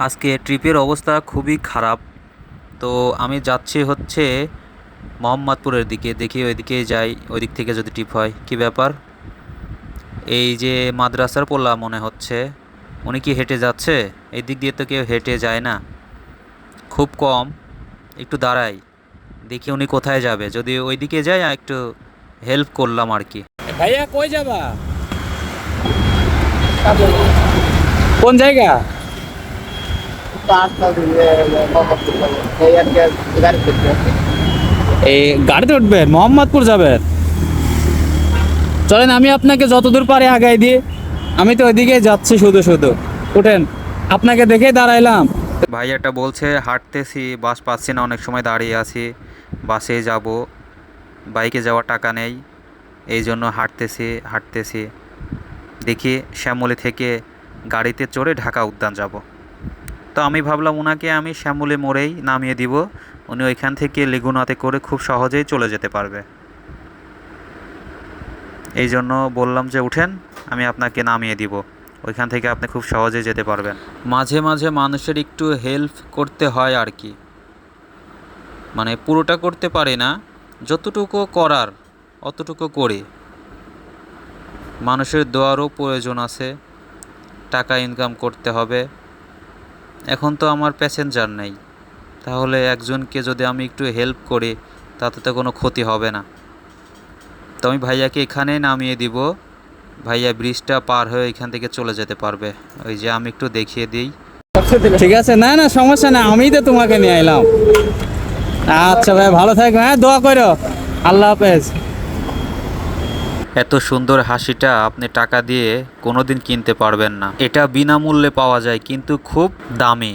আজকে ট্রিপের অবস্থা খুবই খারাপ। তো আমি যাচ্ছি হচ্ছে মোহাম্মদপুরের দিকে, দেখি ওইদিকেই যাই, ওই দিক থেকে যদি ট্রিপ হয়। কি ব্যাপার, এই যে মাদ্রাসার পোলা মনে হচ্ছে, উনি কি হেঁটে যাচ্ছে? এই দিক দিয়ে তো কেউ হেঁটে যায় না, খুব কম। একটু দাঁড়াই, দেখি উনি কোথায় যাবে। যদি ওই দিকে যায় একটু হেল্প করলাম আর কি। ভাইয়া কই যাবা? কোন জায়গা? এই গাড়িতে উঠবেন, মোহাম্মদপুর যাবেন? চলেন আমি আপনাকে যতদূর পারি আগাই দিই। আমি তো ওইদিকে যাচ্ছি শুধু শুধু। উঠেন, আপনাকে দেখেই দাঁড়াইলাম। ভাইয়াটা বলছে হাঁটতেছি, বাস পাচ্ছি না, অনেক সময় দাঁড়িয়ে আছি, বাসে যাব, বাইকে যাওয়ার টাকা নেই, এই জন্য হাঁটতেছি হাঁটতেছি। দেখি শ্যামলী থেকে গাড়িতে চড়ে ঢাকা উদ্যান যাব। তো আমি ভাবলাম ওনাকে আমি শ্যামলী মোড়েই নামিয়ে দিব, উনি ওইখান থেকে লেগুনাতে করে খুব সহজেই চলে যেতে পারবে। এই জন্য বললাম যে উঠেন, আমি আপনাকে নামিয়ে দিব, ওইখান থেকে আপনি খুব সহজেই যেতে পারবেন। মাঝে মাঝে মানুষের একটু হেল্প করতে হয় আর কি, মানে পুরোটা করতে পারি না, যতটুকু করার অতটুকু করি। মানুষের দোয়ারও প্রয়োজন আছে, টাকা ইনকাম করতে হবে। এখন তো আমার প্যাসেঞ্জার নেই, তাহলে একজনকে যদি আমি একটু হেল্প করি তাতে তো কোনো ক্ষতি হবে না। তো আমি ভাইয়াকে এখানেই নামিয়ে দিব, ভাইয়া ব্রিজটা পার হয়ে এখান থেকে চলে যেতে পারবে। ওই যে আমি একটু দেখিয়ে দিই। ঠিক আছে, না না সমস্যা না, আমিই তো তোমাকে নিয়ে এলাম। আচ্ছা ভাই, ভালো থাকবে, হ্যাঁ দোয়া করো। আল্লাহ হাফেজ। এত সুন্দর হাসিটা আপনি টাকা দিয়ে কোনোদিন কিনতে পারবেন না, এটা বিনামূল্যে পাওয়া যায় কিন্তু খুব দামি।